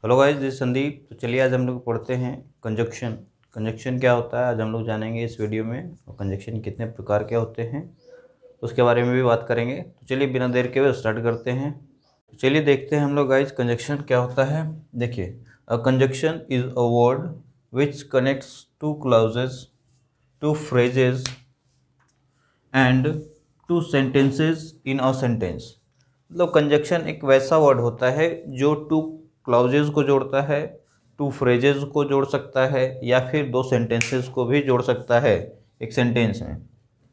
Hello guys, this Sandeep. तो चलिए आज हम लोग पढ़ते हैं कंजक्शन। कंजक्शन क्या होता है आज हम लोग जानेंगे इस वीडियो में, और कंजक्शन कितने प्रकार के होते हैं उसके बारे में भी बात करेंगे। तो चलिए बिना देर के हुए स्टार्ट करते हैं। तो चलिए देखते हैं हम लोग गाइस कंजक्शन क्या होता है। देखिए, a conjunction is a word which connects two clauses, two phrases and two sentences in a sentence. मतलब कंजक्शन एक वैसा वर्ड होता है जो टू क्लाउजेज को जोड़ता है, टू फ्रेजेस को जोड़ सकता है, या फिर दो सेंटेंसेस को भी जोड़ सकता है एक सेंटेंस में।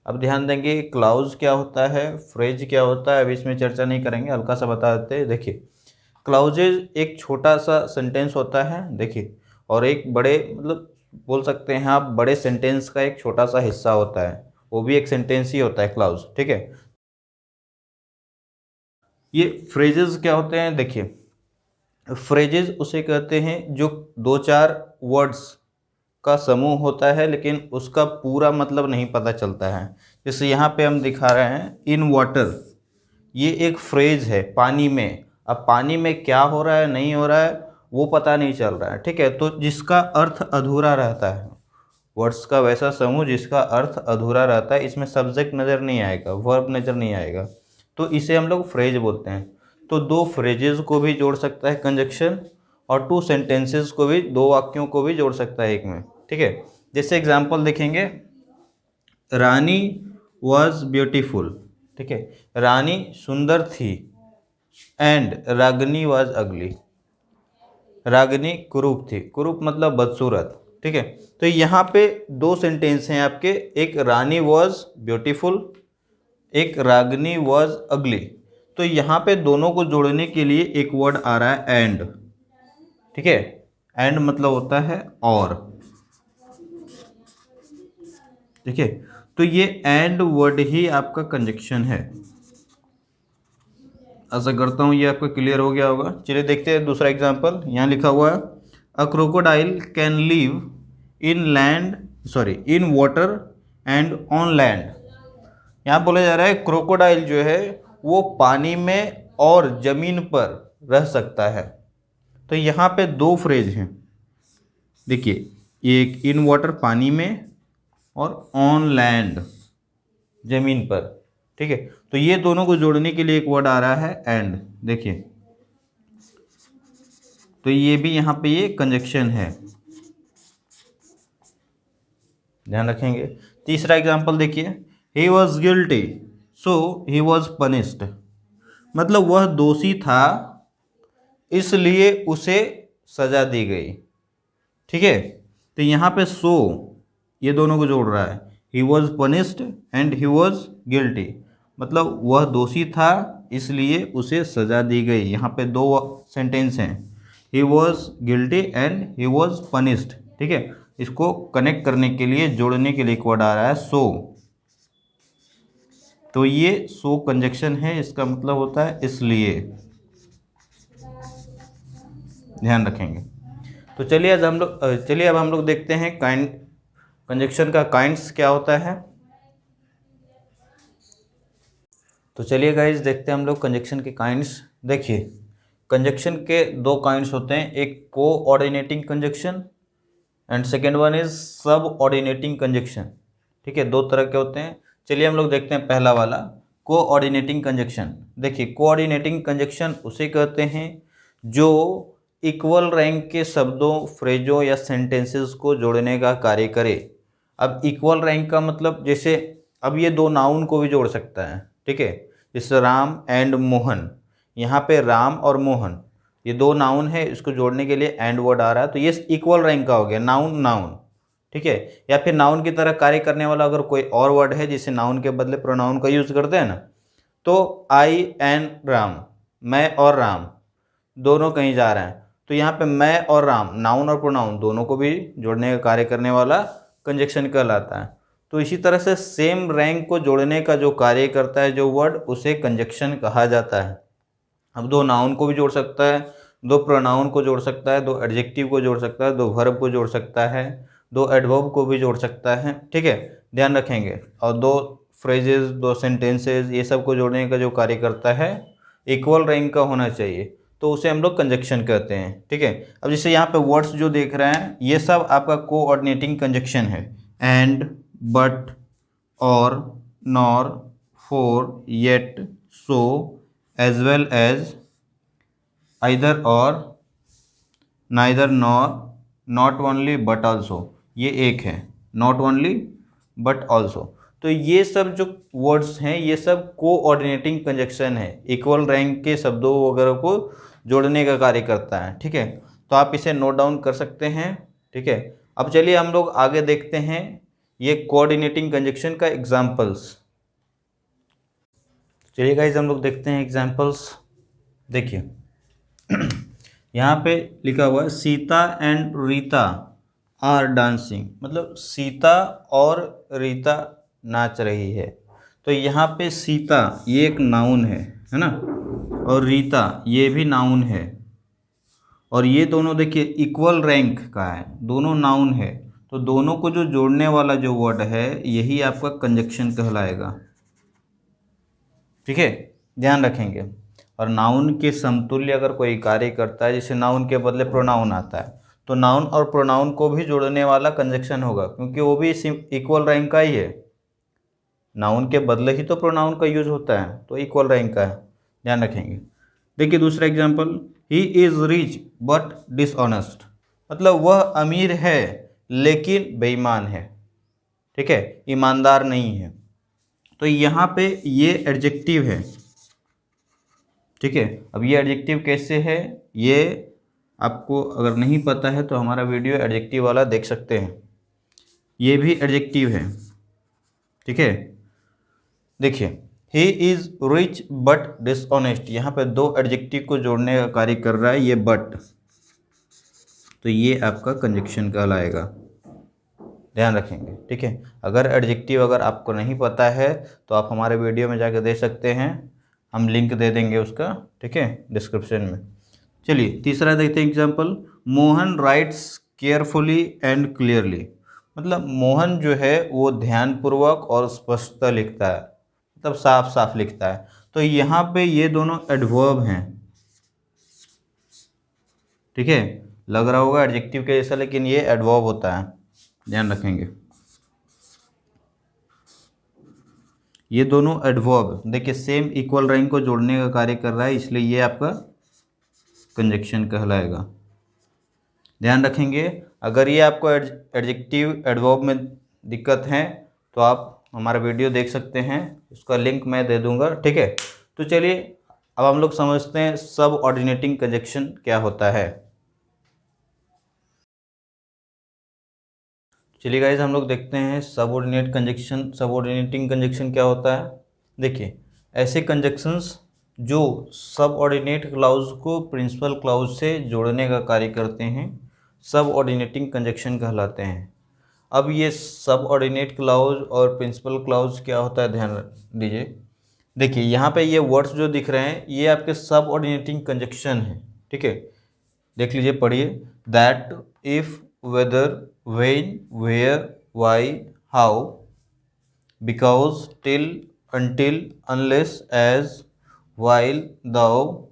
अब ध्यान देंगे क्लाउज क्या होता है, फ्रेज क्या होता है, अभी इसमें चर्चा नहीं करेंगे, हल्का सा बता देते हैं। देखिए, क्लाउजेज एक छोटा सा सेंटेंस होता है, देखिए, और एक बड़े मतलब बोल सकते हैं आप बड़े सेंटेंस का एक छोटा सा हिस्सा होता है, वो भी एक सेंटेंस ही होता है क्लाउज। ठीक है, ये फ्रेजेस क्या होते हैं। देखिए, फ्रेजेस उसे कहते हैं जो दो चार वर्ड्स का समूह होता है लेकिन उसका पूरा मतलब नहीं पता चलता है। जैसे यहाँ पे हम दिखा रहे हैं इन वाटर, ये एक फ्रेज है, पानी में। अब पानी में क्या हो रहा है नहीं हो रहा है वो पता नहीं चल रहा है। ठीक है, तो जिसका अर्थ अधूरा रहता है, वर्ड्स का वैसा समूह जिसका अर्थ अधूरा रहता है, इसमें सब्जेक्ट नज़र नहीं आएगा, वर्ब नज़र नहीं आएगा, तो इसे हम लोग फ्रेज बोलते हैं। तो दो फ्रेजेस को भी जोड़ सकता है कंजक्शन, और टू सेंटेंसेस को भी, दो वाक्यों को भी जोड़ सकता है एक में। ठीक है, जैसे एग्जांपल देखेंगे, रानी वॉज ब्यूटीफुल। ठीक है, रानी सुंदर थी, एंड रागनी वॉज अगली। रागनी कुरूप थी, कुरूप मतलब बदसूरत। ठीक है, तो यहाँ पे दो सेंटेंस हैं आपके, एक रानी वॉज ब्यूटीफुल, एक रागनी वॉज अगली। तो यहाँ पे दोनों को जोड़ने के लिए एक वर्ड आ रहा है एंड। ठीक है, एंड मतलब होता है और। ठीक है, तो ये एंड वर्ड ही आपका कंजक्शन है। ऐसा करता हूँ ये आपको क्लियर हो गया होगा। चलिए देखते हैं दूसरा एग्जांपल। यहाँ लिखा हुआ है अ crocodile can live in land, sorry in water and on land. यहाँ बोला जा रहा है क्रोकोडाइल जो है वो पानी में और जमीन पर रह सकता है। तो यहाँ पे दो फ्रेज हैं। देखिए, एक इन वाटर पानी में, और ऑन लैंड जमीन पर। ठीक है, तो ये दोनों को जोड़ने के लिए एक वर्ड आ रहा है एंड। देखिए, तो ये भी यहाँ पे ये कंजक्शन है, ध्यान रखेंगे। तीसरा एग्जांपल देखिए, he was guilty so he was punished. मतलब वह दोषी था इसलिए उसे सजा दी गई। ठीक है, तो यहाँ पे सो ये दोनों को जोड़ रहा है, he was punished and he was guilty. मतलब वह दोषी था इसलिए उसे सजा दी गई। यहाँ पे दो सेंटेंस हैं, he was guilty and he was punished. ठीक है, इसको कनेक्ट करने के लिए, जोड़ने के लिए एक वर्ड आ रहा है सो। तो ये सो कंजक्शन है, इसका मतलब होता है इसलिए, ध्यान रखेंगे। तो चलिए अब हम लोग देखते हैं काइंड कंजक्शन का काइंड्स क्या होता है। तो चलिए गाइज देखते हैं हम लोग कंजक्शन के काइंड्स। देखिए, कंजक्शन के दो काइंड्स होते हैं, एक coordinating conjunction and second one is सब ऑर्डिनेटिंग कंजक्शन। ठीक है, दो तरह के होते हैं। चलिए हम लोग देखते हैं पहला वाला, कोऑर्डिनेटिंग कंजक्शन। देखिए, कोऑर्डिनेटिंग कंजक्शन उसे कहते हैं जो इक्वल रैंक के शब्दों, फ्रेजों या सेंटेंसेस को जोड़ने का कार्य करे। अब इक्वल रैंक का मतलब, जैसे अब ये दो नाउन को भी जोड़ सकता है। ठीक है, जैसे राम एंड मोहन, यहाँ पे राम और मोहन ये दो नाउन है, इसको जोड़ने के लिए एंड वर्ड आ रहा है, तो ये इक्वल रैंक का हो गया, नाउन नाउन। ठीक है, या फिर नाउन की तरह कार्य करने वाला अगर कोई और वर्ड है, जिसे नाउन के बदले प्रोनाउन का यूज करते हैं ना, तो आई एंड राम, मैं और राम दोनों कहीं जा रहे हैं, तो यहाँ पे मैं और राम, नाउन और प्रोनाउन दोनों को भी जोड़ने का कार्य करने वाला कंजक्शन कहलाता है। तो इसी तरह से सेम रैंक को जोड़ने का जो कार्य करता है जो वर्ड, उसे कंजक्शन कहा जाता है। अब दो नाउन को भी जोड़ सकता है, दो प्रोनाउन को जोड़ सकता है, दो एडजेक्टिव को जोड़ सकता है, दो वर्ब को जोड़ सकता है, दो एडवर्ब को भी जोड़ सकता है। ठीक है, ध्यान रखेंगे। और दो फ्रेजेस, दो सेंटेंसेस, ये सब को जोड़ने का जो कार्य करता है इक्वल रैंक का होना चाहिए। तो उसे हम लोग कंजक्शन कहते हैं। ठीक है, अब जैसे यहाँ पे वर्ड्स जो देख रहे हैं ये सब आपका कोऑर्डिनेटिंग कंजक्शन है। And, but, or, nor, for, yet, so, as well as, either or, neither nor, not only but also, ये एक है, नॉट ओनली बट ऑल्सो। तो ये सब जो वर्ड्स हैं ये सब कोऑर्डिनेटिंग कंजक्शन है, इक्वल रैंक के शब्दों वगैरह को जोड़ने का कार्य करता है। ठीक है, तो आप इसे नोट डाउन कर सकते हैं। ठीक है, अब चलिए हम लोग आगे देखते हैं ये कोऑर्डिनेटिंग कंजक्शन का एग्जाम्पल्स। चलिए गाइस हम लोग देखते हैं एग्जाम्पल्स। देखिए यहाँ पे लिखा हुआ है Sita and Rita are dancing, मतलब सीता और रीता नाच रही है। तो यहाँ पे सीता ये एक नाउन है ना, और रीता ये भी नाउन है, और ये दोनों देखिए इक्वल रैंक का है, दोनों नाउन है। तो दोनों को जो जोड़ने वाला जो वर्ड है यही आपका कंजक्शन कहलाएगा। ठीक है, ध्यान रखेंगे। और नाउन के समतुल्य अगर कोई कार्य करता है, जैसे नाउन के बदले प्रोनाउन आता है, तो नाउन और प्रोनाउन को भी जोड़ने वाला कंजक्शन होगा, क्योंकि वो भी इक्वल रैंक का ही है। नाउन के बदले ही तो प्रोनाउन का यूज होता है, तो इक्वल रैंक का है, ध्यान रखेंगे। देखिए दूसरा example, he is rich but dishonest, मतलब वह अमीर है लेकिन बेईमान है। ठीक है, ईमानदार नहीं है। तो यहाँ पे ये एडजेक्टिव है। ठीक है, अब ये एडजेक्टिव कैसे है, ये आपको अगर नहीं पता है तो हमारा वीडियो एडजेक्टिव वाला देख सकते हैं। ये भी एडजेक्टिव है। ठीक है, देखिए he is rich but dishonest, यहाँ पे दो एडजेक्टिव को जोड़ने का कार्य कर रहा है ये बट, तो ये आपका कंजक्शन कहलाएगा, ध्यान रखेंगे। ठीक है, अगर एडजेक्टिव अगर आपको नहीं पता है तो आप हमारे वीडियो में जाकर दे सकते हैं, हम लिंक दे देंगे उसका। ठीक है, डिस्क्रिप्शन में। चलिए तीसरा देखते हैं example, Mohan rights carefully and clearly, मतलब मोहन जो है वो ध्यानपूर्वक और स्पष्टता लिखता है, मतलब साफ साफ लिखता है। तो यहाँ पे ये दोनों एडवर्ब हैं। ठीक है, लग रहा होगा एडजेक्टिव के जैसा, लेकिन ये एडवर्ब होता है, ध्यान रखेंगे। ये दोनों एडवर्ब देखिए सेम इक्वल रैंक को जोड़ने का कार्य कर रहा है, इसलिए ये आपका कंजक्शन कहलाएगा, ध्यान रखेंगे। अगर ये आपको एडजेक्टिव एडवर्ब में दिक्कत है तो आप हमारा वीडियो देख सकते हैं, उसका लिंक मैं दे दूंगा। ठीक है, तो चलिए अब हम लोग समझते हैं सब ऑर्डिनेटिंग कंजक्शन क्या होता है। चलिए गाइज हम लोग देखते हैं सबऑर्डिनेट कंजक्शन, सबऑर्डिनेटिंग कंजक्शन क्या होता है। देखिए ऐसे कंजक्शंस जो सबऑर्डिनेट क्लाउज को प्रिंसिपल क्लाउज से जोड़ने का कार्य करते हैं सबऑर्डिनेटिंग कंजक्शन कहलाते हैं। अब ये सबऑर्डिनेट क्लाउज और प्रिंसिपल क्लाउज क्या होता है ध्यान दीजिए। देखिए यहाँ पे ये वर्ड्स जो दिख रहे हैं ये आपके सबऑर्डिनेटिंग कंजक्शन है। ठीक है, देख लीजिए, पढ़िए। That, if, whether, when, where, why, how, because, till, until, unless, as, while, though,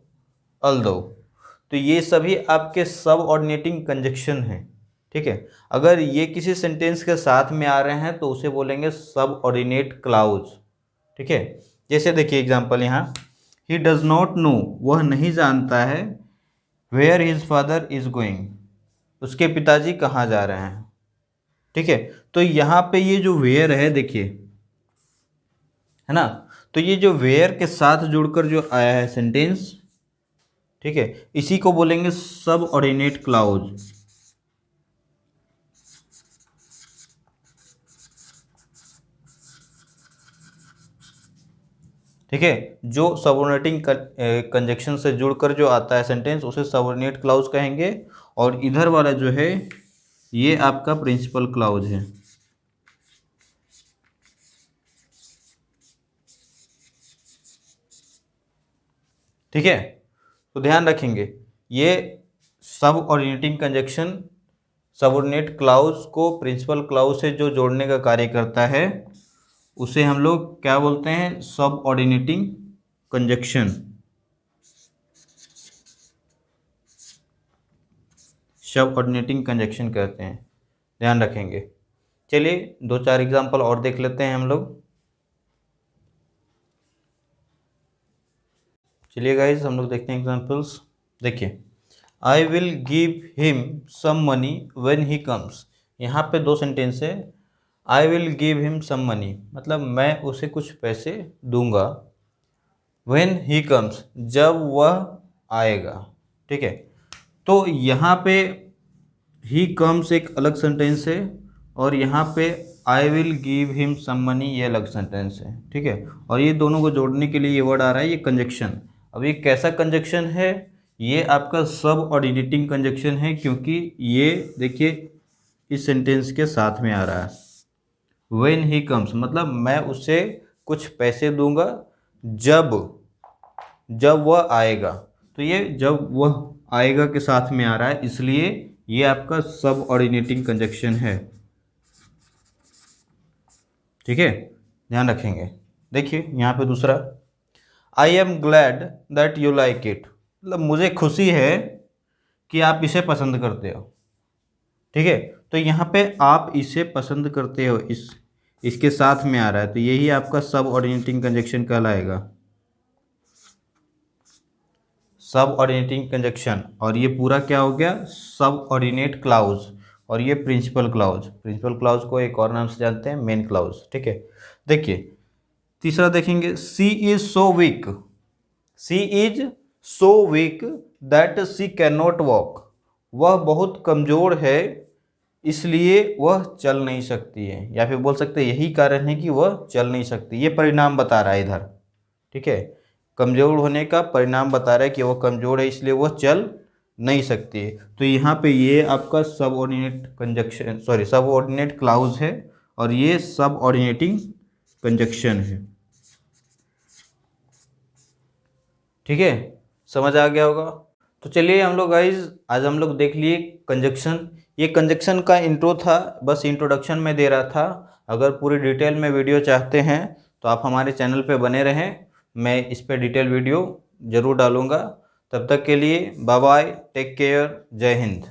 although, तो ये सभी आपके सब ऑर्डिनेटिंग कंजक्शन हैं। ठीक है, अगर ये किसी सेंटेंस के साथ में आ रहे हैं तो उसे बोलेंगे सब ऑर्डिनेट क्लाउज। ठीक है, जैसे देखिए एग्जांपल यहाँ, ही डज नॉट नो, वह नहीं जानता है, where his father is going, उसके पिताजी कहाँ जा रहे हैं। ठीक है, तो यहाँ पे ये जो वेयर है देखिए, है ना, तो ये जो वेयर के साथ जुड़कर जो आया है सेंटेंस, ठीक है, इसी को बोलेंगे सब ऑर्डिनेट क्लाउज। ठीक है, जो सबऑर्डिनेटिंग कंजक्शन से जुड़कर जो आता है सेंटेंस उसे सबऑर्डिनेट क्लाउज कहेंगे, और इधर वाला जो है ये आपका प्रिंसिपल क्लाउज है। ठीक है, तो ध्यान रखेंगे ये सबऑर्डिनेटिंग कंजक्शन सबऑर्डिनेट क्लाउज को प्रिंसिपल क्लाउज से जो जोड़ने का कार्य करता है उसे हम लोग क्या बोलते हैं, सबऑर्डिनेटिंग कंजक्शन। सबऑर्डिनेटिंग कंजक्शन कहते हैं, ध्यान रखेंगे। चलिए 2-4 एग्जाम्पल और देख लेते हैं हम लोग। चलिए गाइज हम लोग देखते हैं एग्जाम्पल्स। देखिए, I will give him some money when he comes. यहाँ पे 2 सेंटेंस है। I will give him some money मतलब मैं उसे कुछ पैसे दूंगा, व्हेन ही कम्स जब वह आएगा, ठीक है। तो यहाँ पे ही कम्स एक अलग सेंटेंस है और यहाँ पे I will give him some money ये अलग सेंटेंस है, ठीक है। और ये दोनों को जोड़ने के लिए ये वर्ड आ रहा है, ये कंजक्शन। अब ये कैसा कंजक्शन है? ये आपका सब ऑर्डिनेटिंग कंजक्शन है, क्योंकि ये देखिए इस सेंटेंस के साथ में आ रहा है। व्हेन ही कम्स मतलब मैं उसे कुछ पैसे दूंगा जब वह आएगा। तो ये जब वह आएगा के साथ में आ रहा है, इसलिए ये आपका सब ऑर्डिनेटिंग कंजक्शन है, ठीक है, ध्यान रखेंगे। देखिए यहाँ पे दूसरा, I am glad that you like it मतलब मुझे खुशी है कि आप इसे पसंद करते हो, ठीक है। तो यहाँ पे आप इसे पसंद करते हो इसके साथ में आ रहा है, तो यही आपका सब ऑर्डिनेटिंग कंजक्शन कहलाएगा, सब ऑर्डिनेटिंग कंजक्शन। और ये पूरा क्या हो गया? सब ऑर्डिनेट क्लाउज। और ये प्रिंसिपल क्लाउज, प्रिंसिपल क्लाउज को एक और नाम से जानते हैं मेन क्लाउज, ठीक है। देखिए तीसरा देखेंगे, she is so weak, she is so weak that she can not walk. वह बहुत कमज़ोर है इसलिए वह चल नहीं सकती है, या फिर बोल सकते हैं यही कारण है कि वह चल नहीं सकती। ये परिणाम बता रहा है इधर, ठीक है। कमज़ोर होने का परिणाम बता रहा है कि वह कमज़ोर है इसलिए वह चल नहीं सकती है। तो यहाँ पे ये आपका सब ऑर्डिनेट कंजक्शन सब ऑर्डिनेट क्लाउज है और ये सब ऑर्डिनेटिंग कंजक्शन है, ठीक है, समझ आ गया होगा। तो चलिए हम लोग गाइज आज हम लोग देख लिए कंजक्शन। ये कंजक्शन का इंट्रो था, बस इंट्रोडक्शन में दे रहा था। अगर पूरी डिटेल में वीडियो चाहते हैं तो आप हमारे चैनल पे बने रहें, मैं इस पर डिटेल वीडियो ज़रूर डालूँगा। तब तक के लिए बाय बाय, टेक केयर, जय हिंद।